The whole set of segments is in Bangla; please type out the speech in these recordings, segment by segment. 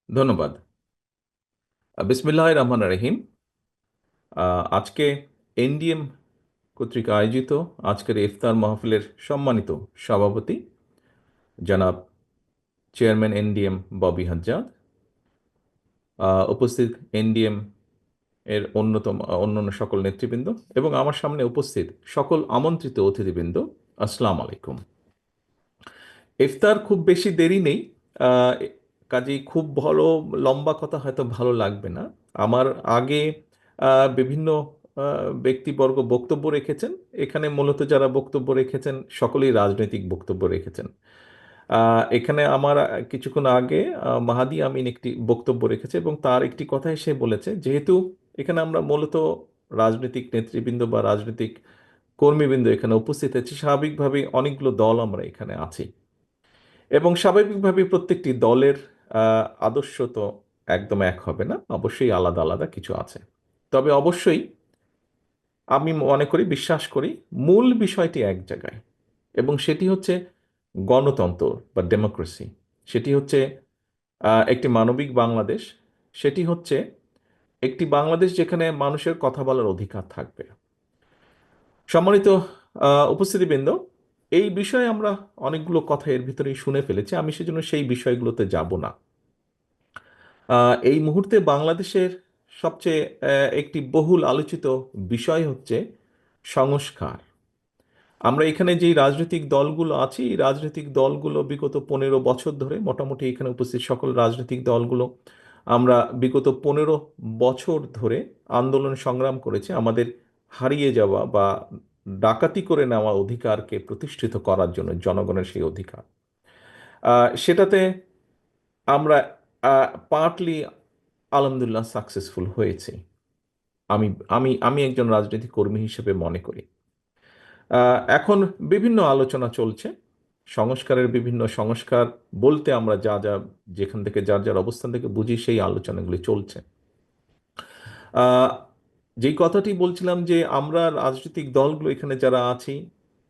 ধন্যবাদ। বিসমিল্লাহির রহমানির রহিম। আজকে এনডিএম কর্তৃক আয়োজিত আজকের ইফতার মাহফিলের সম্মানিত সভাপতি জনাব চেয়ারম্যান এনডিএম ববি হাজ্জাদ, উপস্থিত এনডিএম এর অন্যান্য সকল নেতৃবৃন্দ এবং আমার সামনে উপস্থিত সকল আমন্ত্রিত অতিথিবৃন্দ, আসসালামু আলাইকুম। ইফতার খুব বেশি দেরি নেই। আহ, কাজেই খুব ভালো লম্বা কথা হয়তো ভালো লাগবে না। আমার আগে বিভিন্ন ব্যক্তিবর্গ বক্তব্য রেখেছেন। এখানে মূলত যারা বক্তব্য রেখেছেন সকলেই রাজনৈতিক বক্তব্য রেখেছেন। এখানে আমার কিছুক্ষণ আগে মাহাদি আমিন একটি বক্তব্য রেখেছে এবং তার একটি কথাই সে বলেছে, যেহেতু এখানে আমরা মূলত রাজনৈতিক নেতৃবৃন্দ বা রাজনৈতিক কর্মীবৃন্দ এখানে উপস্থিত আছি, স্বাভাবিকভাবে অনেকগুলো দল আমরা এখানে আছি এবং স্বাভাবিকভাবে প্রত্যেকটি দলের আদর্শ তো একদম এক হবে না, অবশ্যই আলাদা আলাদা কিছু আছে। তবে অবশ্যই আমি মনে করি, বিশ্বাস করি, মূল বিষয়টি এক জায়গায় এবং সেটি হচ্ছে গণতন্ত্র বা ডেমোক্রেসি। সেটি হচ্ছে একটি মানবিক বাংলাদেশ। সেটি হচ্ছে একটি বাংলাদেশ যেখানে মানুষের কথা বলার অধিকার থাকবে। সম্মানিত উপস্থিতিবৃন্দ, এই বিষয়ে আমরা অনেকগুলো কথা এর ভিতরেই শুনে ফেলেছি, আমি সেজন্য সেই বিষয়গুলোতে যাব না। এই মুহূর্তে বাংলাদেশের সবচেয়ে একটি বহুল আলোচিত বিষয় হচ্ছে সংস্কার। আমরা এখানে যেই রাজনৈতিক দলগুলো আছি, এই রাজনৈতিক দলগুলো বিগত 15 বছর ধরে, মোটামুটি এখানে উপস্থিত সকল রাজনৈতিক দলগুলো আমরা বিগত 15 বছর ধরে আন্দোলন সংগ্রাম করেছি আমাদের হারিয়ে যাওয়া বা ডাকাতি করে নেওয়া অধিকারকে প্রতিষ্ঠিত করার জন্য, জনগণের সেই অধিকার। সেটাতে আমরা পার্টলি আলহামদুলিল্লাহ সাকসেসফুল হয়েছি। আমি আমি আমি একজন রাজনৈতিক কর্মী হিসেবে মনে করি। এখন বিভিন্ন আলোচনা চলছে সংস্কারের, বিভিন্ন সংস্কার বলতে আমরা যা যা যেখান থেকে যার যার অবস্থান থেকে বুঝি সেই আলোচনাগুলি চলছে। আহ, যেই কথাটি বলছিলাম যে আমরা রাজনৈতিক দলগুলো এখানে যারা আছি,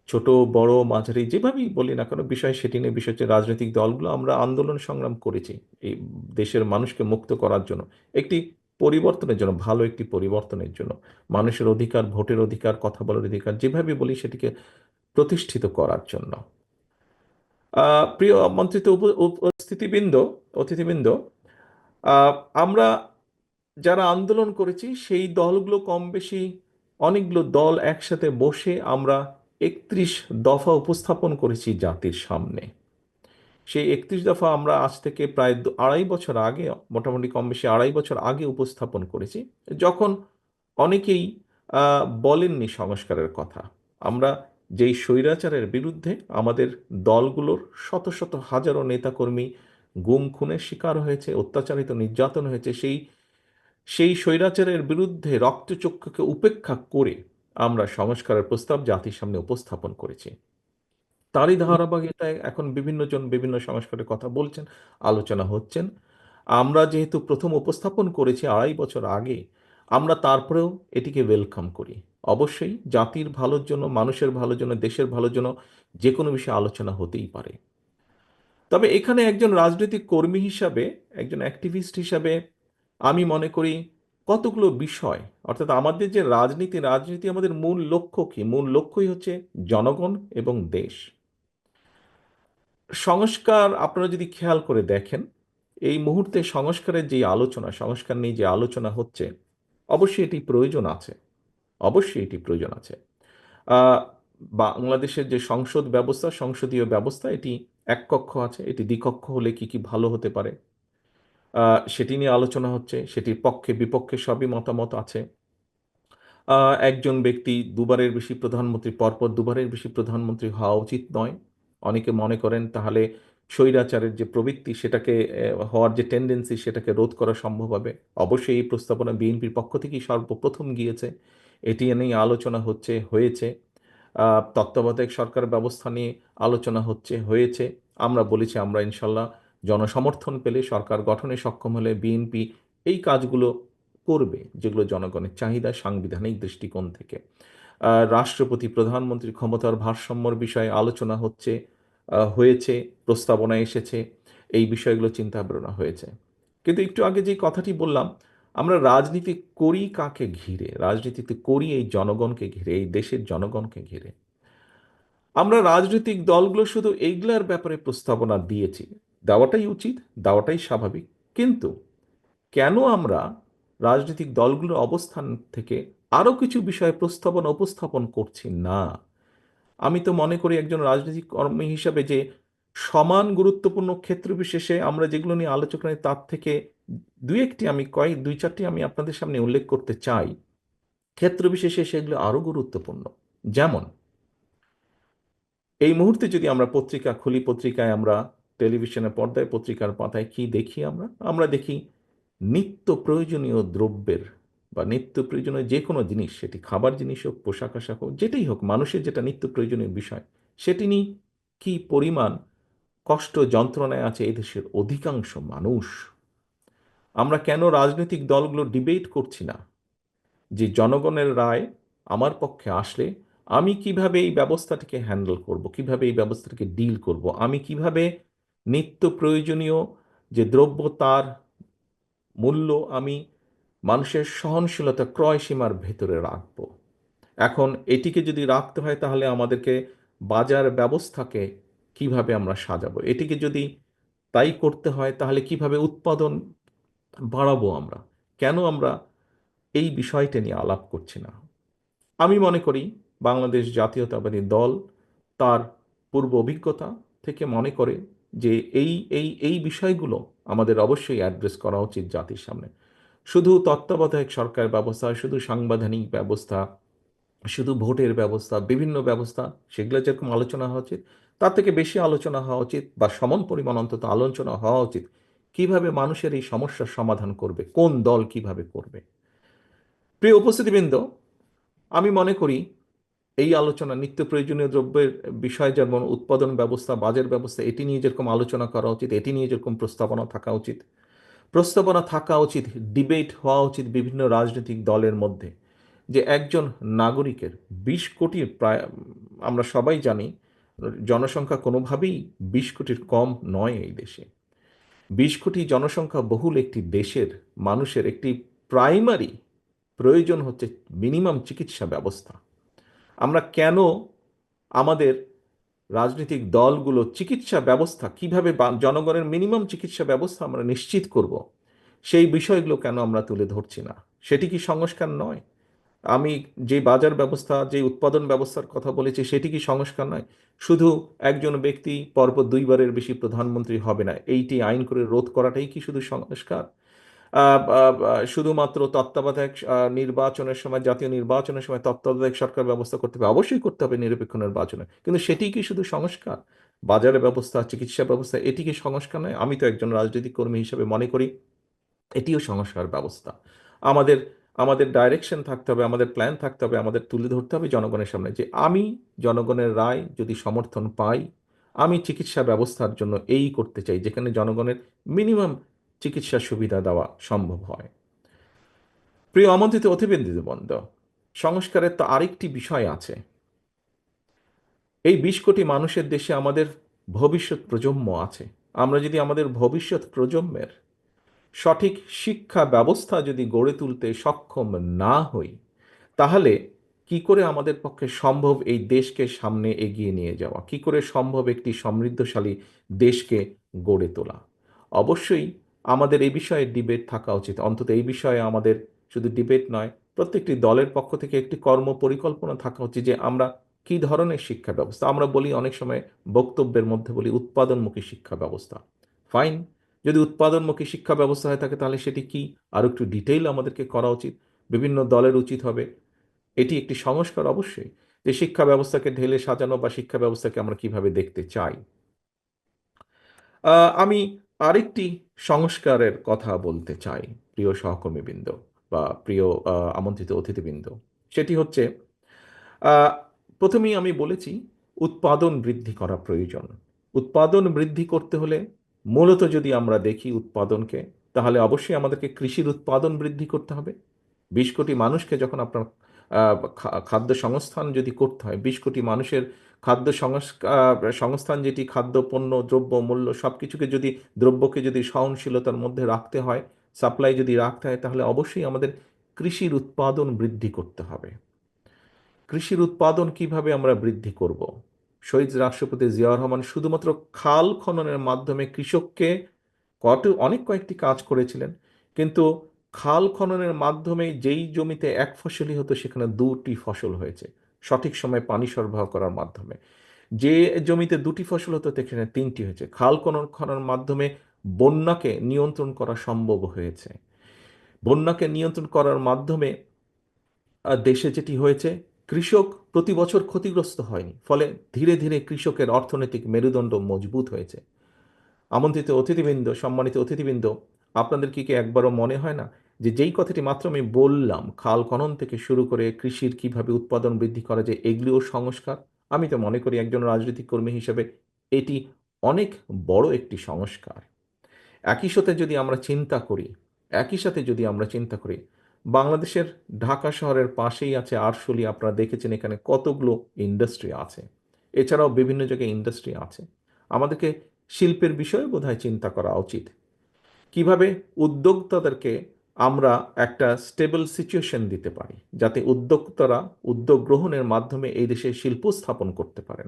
ছোট বড় মাঝারি যেভাবেই বলি না কেন, বিষয় সেটি নিয়ে, বিষয় হচ্ছে রাজনৈতিক দলগুলো আমরা আন্দোলন সংগ্রাম করেছি এই দেশের মানুষকে মুক্ত করার জন্য, একটি পরিবর্তনের জন্য, ভালো একটি পরিবর্তনের জন্য, মানুষের অধিকার, ভোটের অধিকার, কথা বলার অধিকার যেভাবে বলি সেটিকে প্রতিষ্ঠিত করার জন্য। প্রিয় আমন্ত্রিত উপস্থিতিবৃন্দ, অতিথিবৃন্দ, আহ, আমরা যারা আন্দোলন করেছি সেই দলগুলো কম বেশি অনেকগুলো দল একসাথে বসে আমরা 31 দফা উপস্থাপন করেছি জাতির সামনে। সেই 31 দফা আমরা আজ থেকে প্রায় 2.5 বছর আগে, মোটামুটি কম বেশি 2.5 বছর আগে উপস্থাপন করেছি, যখন অনেকেই বলেননি সংস্কারের কথা। আমরা যেই স্বৈরাচারের বিরুদ্ধে আমাদের দলগুলোর শত শত হাজারো নেতাকর্মী গুম খুনের শিকার হয়েছে, অত্যাচারিত নির্যাতন হয়েছে, সেই সেই স্বৈরাচারের বিরুদ্ধে রক্তচক্ষুকে উপেক্ষা করে আমরা সংস্কারের প্রস্তাব জাতির সামনে উপস্থাপন করেছি। তারই ধারাবাহিকতায় এখন বিভিন্ন জন বিভিন্ন সংস্কারের কথা বলছেন, আলোচনা হচ্ছেন। আমরা যেহেতু প্রথম উপস্থাপন করেছি 2.5 বছর আগে, আমরা তারপরেও এটিকে ওয়েলকাম করি। অবশ্যই জাতির ভালোর জন্য, মানুষের ভালোর জন্য, দেশের ভালোর জন্য যে কোনো বিষয়ে আলোচনা হতেই পারে। তবে এখানে একজন রাজনৈতিক কর্মী হিসাবে, একজন অ্যাক্টিভিস্ট হিসাবে আমি মনে করি কতগুলো বিষয়, অর্থাৎ আমাদের যে রাজনীতি, রাজনীতি আমাদের মূল লক্ষ্য কি? মূল লক্ষ্যই হচ্ছে জনগণ এবং দেশ। সংস্কার আপনারা যদি খেয়াল করে দেখেন, এই মুহূর্তে সংস্কারের যে আলোচনা, সংস্কার নিয়ে যে আলোচনা হচ্ছে, অবশ্যই এটি প্রয়োজন আছে, অবশ্যই এটি প্রয়োজন আছে। আহ, বাংলাদেশের যে সংসদ ব্যবস্থা, সংসদীয় ব্যবস্থা, এটি এক কক্ষ আছে, এটি দ্বিকক্ষ হলে কি কি ভালো হতে পারে, সেটি নিয়ে আলোচনা হচ্ছে। সেটির পক্ষে বিপক্ষে সবই মতামত আছে। একজন ব্যক্তি দুবারের বেশি প্রধানমন্ত্রী, পরপর দুবারের বেশি প্রধানমন্ত্রী হওয়া উচিত নয়। অনেকে মনে করেন তাহলে স্বৈরাচারের যে প্রবৃত্তি, সেটাকে হওয়ার যে টেন্ডেন্সি, সেটাকে রোধ করা সম্ভব হবে। অবশ্যই এই প্রস্তাবনা বিএনপির পক্ষ থেকেই সর্বপ্রথম গিয়েছে, এটি নিয়ে আলোচনা হয়েছে। তত্ত্বাবধায়ক সরকার ব্যবস্থা নিয়ে আলোচনা হয়েছে। আমরা বলেছি আমরা ইনশাল্লাহ জনসমর্থন পেলে, সরকার গঠনে সক্ষম হলে বিএনপি এই কাজগুলো করবে যেগুলো জনগণের চাহিদা, সাংবিধানিক দৃষ্টিকোণ থেকে। রাষ্ট্রপতি প্রধানমন্ত্রীর ক্ষমতার ভারসাম্যর বিষয়ে আলোচনা হয়েছে, প্রস্তাবনা এসেছে, এই বিষয়গুলো চিন্তা ভাবনা হয়েছে। কিন্তু একটু আগে যে কথাটি বললাম, আমরা রাজনীতি করি কাকে ঘিরে? রাজনীতিতে করি এই জনগণকে ঘিরে, এই দেশের জনগণকে ঘিরে। আমরা রাজনৈতিক দলগুলো শুধু এইগুলার ব্যাপারে প্রস্তাবনা দিয়েছি, দেওয়াটাই উচিত, দেওয়াটাই স্বাভাবিক। কিন্তু কেন আমরা রাজনৈতিক দলগুলোর অবস্থান থেকে আরো কিছু বিষয়ে প্রস্তাবনা উপস্থাপন করছি না? আমি তো মনে করি একজন রাজনৈতিক কর্মী হিসাবে যে সমান গুরুত্বপূর্ণ ক্ষেত্র বিশেষে আমরা যেগুলো নিয়ে আলোচনা করি তার থেকে দুই চারটি আমি আপনাদের সামনে উল্লেখ করতে চাই। ক্ষেত্র বিশেষে সেগুলো আরো গুরুত্বপূর্ণ। যেমন এই মুহূর্তে যদি আমরা পত্রিকা খুলি, পত্রিকায় আমরা টেলিভিশনের পর্দায় পত্রিকার পাতায় কি দেখি? আমরা দেখি নিত্য প্রয়োজনীয় দ্রব্যের বা নিত্য প্রয়োজনীয় যে কোনো জিনিস, সেটি খাবার জিনিস হোক, পোশাক আশাক হোক, যেটাই হোক, মানুষের যেটা নিত্য প্রয়োজনীয় বিষয়, সেটি নিয়ে কি পরিমাণ কষ্ট যন্ত্রণায় আছে এদেশের অধিকাংশ মানুষ। আমরা কেন রাজনৈতিক দলগুলো ডিবেট করছি না যে জনগণের রায় আমার পক্ষে আসলে আমি কিভাবে এই ব্যবস্থাটিকে হ্যান্ডেল করব, কিভাবে এই ব্যবস্থাটিকে ডিল করব, আমি কিভাবে নিত্য প্রয়োজনীয় যে দ্রব্য তার মূল্য আমি মানুষের সহনশীলতা ক্রয় সীমার ভেতরে রাখব। এখন এটিকে যদি রাখতে হয় তাহলে আমাদেরকে বাজার ব্যবস্থাকে কিভাবে আমরা সাজাবো, এটিকে যদি তাই করতে হয় তাহলে কিভাবে উৎপাদন বাড়াবো আমরা, কেন আমরা এই বিষয়টা নিয়ে আলাপ করছি না? আমি মনে করি বাংলাদেশ জাতীয়তাবাদী দল তার পূর্ব অভিজ্ঞতা থেকে মনে করে যে এই বিষয়গুলো আমাদের অবশ্যই অ্যাড্রেস করা উচিত জাতির সামনে। শুধু তত্ত্বাবধায়ক সরকার ব্যবস্থা, শুধু সাংবিধানিক ব্যবস্থা, শুধু ভোটের ব্যবস্থা, বিভিন্ন ব্যবস্থা, সেগুলো যেরকম আলোচনা হওয়া উচিত, তার থেকে বেশি আলোচনা হওয়া উচিত বা সমান পরিমাণ অন্তত আলোচনা হওয়া উচিত কিভাবে মানুষের এই সমস্যার সমাধান করবে, কোন দল কিভাবে করবে। প্রিয় উপস্থিতিবৃন্দ, আমি মনে করি এই আলোচনা নিত্য প্রয়োজনীয় দ্রব্যের বিষয় যেমন উৎপাদন ব্যবস্থা, বাজার ব্যবস্থা, এটি নিয়ে যেরকম আলোচনা করা উচিত, এটি নিয়ে যেরকম প্রস্তাবনা থাকা উচিত, প্রস্তাবনা থাকা উচিত, ডিবেট হওয়া উচিত বিভিন্ন রাজনৈতিক দলের মধ্যে, যে একজন নাগরিকের 20 কোটির প্রায়, আমরা সবাই জানি জনসংখ্যা কোনোভাবেই 20 কোটির কম নয় এই দেশে। 20 কোটি জনসংখ্যা বহুল একটি দেশের মানুষের একটি প্রাইমারি প্রয়োজন হচ্ছে মিনিমাম চিকিৎসা ব্যবস্থা। আমরা কেন আমাদের রাজনৈতিক দলগুলো চিকিৎসা ব্যবস্থা কিভাবে জনগণের মিনিমাম চিকিৎসা ব্যবস্থা আমরা নিশ্চিত করব, সেই বিষয়গুলো কেন আমরা তুলে ধরছি না? সেটি কি সংস্কার নয়? আমি যে বাজার ব্যবস্থা, যে উৎপাদন ব্যবস্থার কথা বলেছি, সেটি কি সংস্কার নয়? শুধু একজন ব্যক্তি পরপর 2বারের বেশি প্রধানমন্ত্রী হবে না, এইটি আইন করে রোধ করাটাই কি শুধু সংস্কার? শুধুমাত্র তত্ত্বাবধায়ক নির্বাচনের সময়, জাতীয় নির্বাচনের সময় তত্ত্বাবধায়ক সরকার ব্যবস্থা করতে হবে, অবশ্যই করতে হবে নিরপেক্ষ নির্বাচনে, কিন্তু সেটি কি শুধু সংস্কার? বাজারের ব্যবস্থা, চিকিৎসা ব্যবস্থা, এটি কি সংস্কার নয়? আমি তো একজন রাজনৈতিক কর্মী হিসেবে মনে করি এটিও সংস্কার ব্যবস্থা। আমাদের আমাদের ডাইরেকশন থাকতে হবে, আমাদের প্ল্যান থাকতে হবে, আমাদের তুলে ধরতে হবে জনগণের সামনে যে আমি জনগণের রায় যদি সমর্থন পাই, আমি চিকিৎসা ব্যবস্থার জন্য এই করতে চাই যেখানে জনগণের মিনিমাম চিকিৎসা সুবিধা দেওয়া সম্ভব হয়। প্রিয় আমন্ত্রিত অতিথিবৃন্দ, সংস্কারের তো আরেকটি বিষয় আছে। এই 20 কোটি মানুষের দেশে আমাদের ভবিষ্যৎ প্রজন্ম আছে। আমরা যদি আমাদের ভবিষ্যৎ প্রজন্মের সঠিক শিক্ষা ব্যবস্থা যদি গড়ে তুলতে সক্ষম না হই, তাহলে কি করে আমাদের পক্ষে সম্ভব এই দেশকে সামনে এগিয়ে নিয়ে যাওয়া, কি করে সম্ভব একটি সমৃদ্ধশালী দেশকে গড়ে তোলা? অবশ্যই আমাদের এই বিষয়ে ডিবেট থাকা উচিত। অন্তত এই বিষয়ে আমাদের শুধু ডিবেট নয়, প্রত্যেকটি দলের পক্ষ থেকে একটি কর্ম পরিকল্পনা থাকা উচিত যে আমরা কি ধরনের শিক্ষা ব্যবস্থা, আমরা বলি অনেক সময় বক্তব্যের মধ্যে বলি উৎপাদনমুখী শিক্ষা ব্যবস্থা। ফাইন, যদি উৎপাদনমুখী শিক্ষা ব্যবস্থা হয়ে থাকে তাহলে সেটি কি আরো একটু ডিটেইল আমাদেরকে করা উচিত। বিভিন্ন দলের উচিত হবে এটি একটি সংস্কার অবশ্যই, যে শিক্ষা ব্যবস্থাকে ঢেলে সাজানো বা শিক্ষা ব্যবস্থাকে আমরা কিভাবে দেখতে চাই। আমি আরেকটি সংস্কারের কথা বলতে চাই প্রিয় সহকর্মীবৃন্দ বা প্রিয় আমন্ত্রিত অতিথিবৃন্দ। সেটি হচ্ছে আহ, প্রথমেই আমি বলেছি উৎপাদন বৃদ্ধি করা প্রয়োজন। উৎপাদন বৃদ্ধি করতে হলে মূলত যদি আমরা দেখি উৎপাদনকে, তাহলে অবশ্যই আমাদেরকে কৃষির উৎপাদন বৃদ্ধি করতে হবে। 20 কোটি মানুষকে যখন আপনার খাদ্য সংস্থান যদি করতে হয়, 20 কোটি মানুষের সংস্থান যেটি খাদ্য পণ্য দ্রব্য মূল্য সব কিছুকে যদি দ্রব্যকে যদি সহনশীলতার মধ্যে রাখতে হয়, সাপ্লাই যদি রাখতে হয়, তাহলে অবশ্যই আমাদের কৃষির উৎপাদন বৃদ্ধি করতে হবে। কৃষির উৎপাদন কিভাবে আমরা বৃদ্ধি করব? শহীদ রাষ্ট্রপতি জিয়াউর রহমান শুধুমাত্র খাল খননের মাধ্যমে কৃষককে অনেক কয়েকটি কাজ করেছিলেন, কিন্তু খাল খননের মাধ্যমে যেই জমিতে এক ফসলই হতো সেখানে দুটি ফসল হয়েছে, সঠিক সময়ে পানি সরবরাহ করার মাধ্যমে। যে জমিতে দুটি ফসল হতো সেখানে তিনটি হয়েছে। খাল খননের মাধ্যমে বন্যাকে নিয়ন্ত্রণ করা সম্ভব হয়েছে। বন্যাকে নিয়ন্ত্রণ করার মাধ্যমে দেশে যেটি হয়েছে, কৃষক প্রতি বছর ক্ষতিগ্রস্ত হয়নি, ফলে ধীরে ধীরে কৃষকের অর্থনৈতিক মেরুদণ্ড মজবুত হয়েছে। আমন্ত্রিত অতিথিবৃন্দ, সম্মানিত অতিথিবৃন্দ, আপনাদের কি একবারও মনে হয় না যে যেই কথাটি মাত্র আমি বললাম, খাল খনন থেকে শুরু করে কৃষির কিভাবে উৎপাদন বৃদ্ধি করা যায়, এগুলিও সংস্কার? আমি তো মনে করি একজন রাজনৈতিক কর্মী হিসেবে এটি অনেক বড় একটি সংস্কার। একই সাথে যদি আমরা চিন্তা করি একই সাথে যদি আমরা চিন্তা করি, বাংলাদেশের ঢাকা শহরের পাশেই আছে আরশোলি। আপনারা দেখেছেন এখানে কতগুলো ইন্ডাস্ট্রি আছে, এছাড়াও বিভিন্ন জায়গায় ইন্ডাস্ট্রি আছে। আমাদেরকে শিল্পের বিষয়ে বোধহয় চিন্তা করা উচিত। কিভাবে উদ্যোক্তাদেরকে আমরা একটা স্টেবল সিচুয়েশন দিতে পারি, যাতে উদ্যোক্তারা উদ্যোগ গ্রহণের মাধ্যমে এই দেশে শিল্প স্থাপন করতে পারেন,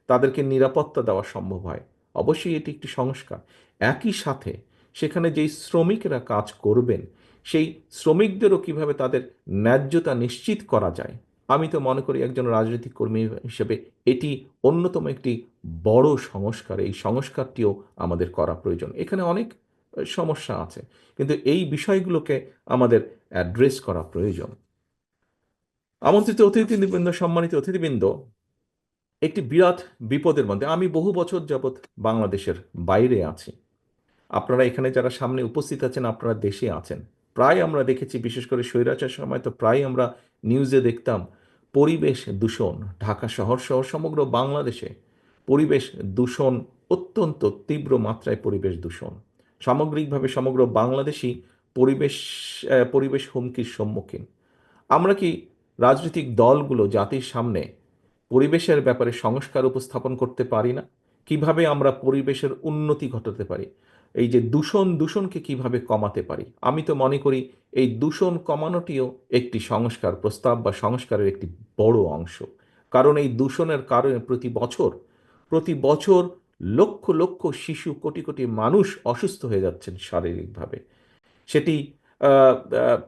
তাদেরকে নিরাপত্তা দেওয়া সম্ভব হয়। অবশ্যই এটি একটি সংস্কার। একই সাথে সেখানে যেই শ্রমিকরা কাজ করবেন, সেই শ্রমিকদেরও কিভাবে তাদের ন্যায্যতা নিশ্চিত করা যায়। আমি তো মনে করি একজন রাজনৈতিক কর্মী হিসেবে এটি অন্যতম একটি বড় সংস্কার। এই সংস্কারটিও আমাদের করা প্রয়োজন। এখানে অনেক সমস্যা আছে, কিন্তু এই বিষয়গুলোকে আমাদের অ্যাড্রেস করা প্রয়োজন। আমন্ত্রিত অতিথিবৃন্দ, সম্মানিত অতিথিবৃন্দ, একটি বিরাট বিপদের মধ্যে আমি বহু বছর যাবৎ বাংলাদেশের বাইরে আছি। আপনারা এখানে যারা সামনে উপস্থিত আছেন, আপনারা দেশে আছেন। প্রায় আমরা দেখেছি, বিশেষ করে স্বৈরাচার সময় তো প্রায় আমরা নিউজে দেখতাম পরিবেশ দূষণ। ঢাকা শহর সহ সমগ্র বাংলাদেশে পরিবেশ দূষণ, অত্যন্ত তীব্র মাত্রায় পরিবেশ দূষণ। সামগ্রিকভাবে সমগ্র বাংলাদেশই পরিবেশ হুমকির সম্মুখীন। আমরা কি রাজনৈতিক দলগুলো জাতির সামনে পরিবেশের ব্যাপারে সংস্কার উপস্থাপন করতে পারি না? কিভাবে আমরা পরিবেশের উন্নতি ঘটাতে পারি? এই যে দূষণকে কিভাবে কমাতে পারি? আমি তো মনে করি এই দূষণ কমানোটিও একটি সংস্কার প্রস্তাব বা সংস্কারের একটি বড় অংশ। কারণ এই দূষণের কারণে প্রতি বছর লক্ষ লক্ষ শিশু, কোটি কোটি মানুষ অসুস্থ হয়ে যাচ্ছেন শারীরিকভাবে। সেটি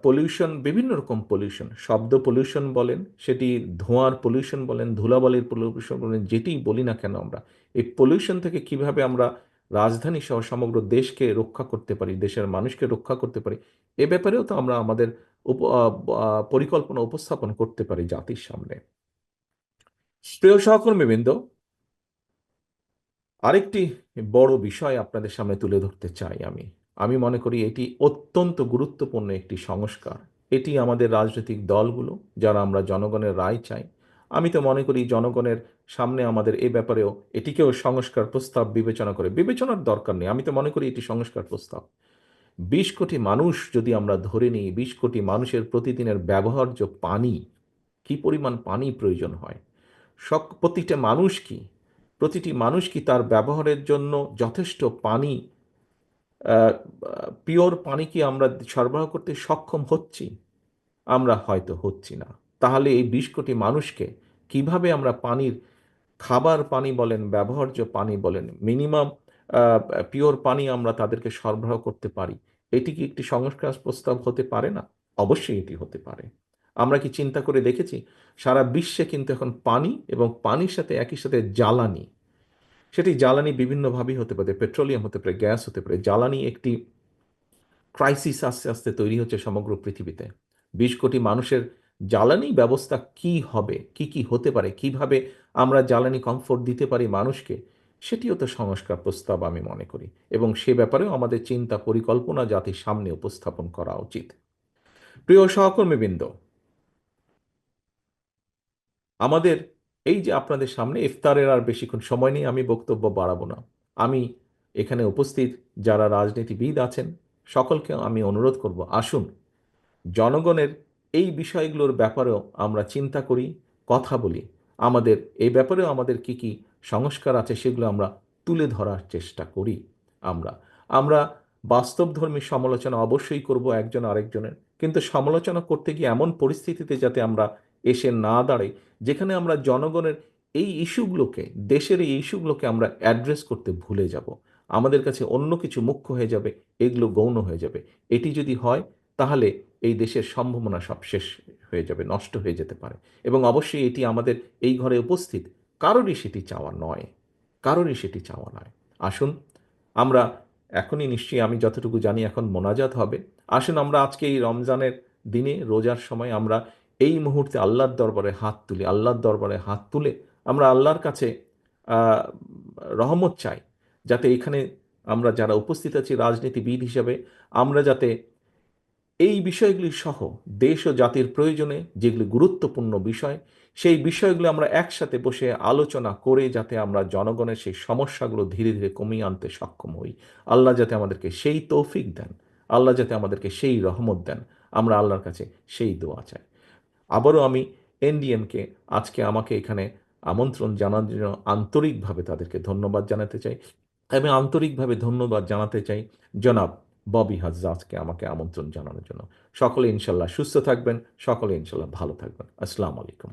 পলিউশন, বিভিন্ন রকম পলিউশন, শব্দ পলিউশন বলেন, সেটি ধোঁয়ার পলিউশন বলেন, ধুলাবালির পলিউশন বলেন, যেটিই বলি না কেন, আমরা এই পলিউশন থেকে কিভাবে আমরা রাজধানী সহ সমগ্র দেশকে রক্ষা করতে পারি, দেশের মানুষকে রক্ষা করতে পারি, এ ব্যাপারেও তো আমরা আমাদের পরিকল্পনা উপস্থাপন করতে পারি জাতির সামনে। প্রিয় সহকর্মীবৃন্দ, আরেকটি বড় বিষয় আপনাদের সামনে তুলে ধরতে চাই। আমি আমি মনে করি এটি অত্যন্ত গুরুত্বপূর্ণ একটি সংস্কার। এটি আমাদের রাজনৈতিক দলগুলো, যারা আমরা জনগণের রায় চাই, আমি তো মনে করি জনগণের সামনে আমাদের এ ব্যাপারেও এটিকেও সংস্কার প্রস্তাব বিবেচনার দরকার নেই। আমি তো মনে করি এটি সংস্কার প্রস্তাব। ২০ কোটি মানুষ যদি আমরা ধরে নিই, ২০ কোটি মানুষের প্রতিদিনের ব্যবহার্য পানি, কি পরিমাণ পানি প্রয়োজন হয়, প্রতিটি মানুষ কি তার ব্যবহারের জন্য যথেষ্ট পানি, পিওর পানি কি আমরা সরবরাহ করতে সক্ষম হচ্ছি? আমরা হয়তো হচ্ছি না। তাহলে এই ২০ কোটি মানুষকে কিভাবে আমরা খাবার পানি বলেন, ব্যবহার্য পানি বলেন, মিনিমাম পিওর পানি আমরা তাদেরকে সরবরাহ করতে পারি? এটি কি একটি সংস্কার প্রস্তাব হতে পারে না? অবশ্যই এটি হতে পারে। আমরা কি চিন্তা করে দেখেছি, সারা বিশ্বে কিন্তু এখন পানি এবং পানির সাথে একই সাথে জ্বালানি, সেটি জ্বালানি বিভিন্নভাবেই হতে পারে, পেট্রোলিয়াম হতে পারে, গ্যাস হতে পারে। জ্বালানি একটি ক্রাইসিস আস্তে আস্তে তৈরি হচ্ছে সমগ্র পৃথিবীতে। ২০ কোটি মানুষের জ্বালানি ব্যবস্থা কি হবে, কি হতে পারে, কিভাবে আমরা জ্বালানি কমফোর্ট দিতে পারি মানুষকে, সেটিও তো সংস্কার প্রস্তাব আমি মনে করি। এবং সে ব্যাপারেও আমাদের চিন্তা পরিকল্পনা জাতির সামনে উপস্থাপন করা উচিত। প্রিয় সহকর্মীবৃন্দ, আমাদের এই যে আপনাদের সামনে ইফতারের আর বেশিক্ষণ সময় নেই, আমি বক্তব্য বাড়াবো না। আমি এখানে উপস্থিত যারা রাজনীতিবিদ আছেন, সকলকে আমি অনুরোধ করব, আসুন জনগণের এই বিষয়গুলোর ব্যাপারেও আমরা চিন্তা করি, কথা বলি। আমাদের এই ব্যাপারেও আমাদের কি কি সংস্কার আছে সেগুলো আমরা তুলে ধরার চেষ্টা করি। আমরা আমরা বাস্তবধর্মী সমালোচনা অবশ্যই করব একজন আরেকজনের, কিন্তু সমালোচনা করতে গিয়ে এমন পরিস্থিতিতে যাতে আমরা এসে না দাঁড়াই যেখানে আমরা জনগণের এই ইস্যুগুলোকে, দেশের এই ইস্যুগুলোকে আমরা অ্যাড্রেস করতে ভুলে যাব। আমাদের কাছে অন্য কিছু মুখ্য হয়ে যাবে, এগুলো গৌণ হয়ে যাবে। এটি যদি হয় তাহলে এই দেশের সম্ভাবনা সব শেষ হয়ে যাবে, নষ্ট হয়ে যেতে পারে। এবং অবশ্যই এটি আমাদের এই ঘরে উপস্থিত কারোরই সেটি চাওয়া নয়, কারোরই সেটি চাওয়া নয়। আসুন আমরা এখনই, নিশ্চয়ই আমি যতটুকু জানি এখন মোনাজাত হবে। আসুন আমরা আজকে এই রমজানের দিনে, রোজার সময় আমরা এই মুহূর্তে আল্লাহর দরবারে হাত তুলি, আল্লাহর দরবারে হাত তুলে আমরা আল্লাহর কাছে আহ, রহমত চাই, যাতে এখানে আমরা যারা উপস্থিত আছি রাজনীতিবিদ হিসেবে, আমরা যাতে এই বিষয়গুলি সহ দেশ ও জাতির প্রয়োজনে যেগুলি গুরুত্বপূর্ণ বিষয়, সেই বিষয়গুলো আমরা একসাথে বসে আলোচনা করে যাতে আমরা জনগণের সেই সমস্যাগুলো ধীরে ধীরে কমিয়ে আনতে সক্ষম হই। আল্লাহ যাতে আমাদেরকে সেই তৌফিক দেন, আল্লাহ যাতে আমাদেরকে সেই রহমত দেন, আমরা আল্লাহর কাছে সেই দোয়া চাই। আবারও আমি এনডিএমকে আজকে আমাকে এখানে আমন্ত্রণ জানার জন্য আন্তরিকভাবে তাদেরকে ধন্যবাদ জানাতে চাই। আমি আন্তরিকভাবে ধন্যবাদ জানাতে চাই জনাব ববি হাজ্জাজকে আমাকে আমন্ত্রণ জানানোর জন্য। সকলে ইনশাল্লাহ সুস্থ থাকবেন, সকলে ইনশাল্লাহ ভালো থাকবেন। আসসালামু আলাইকুম।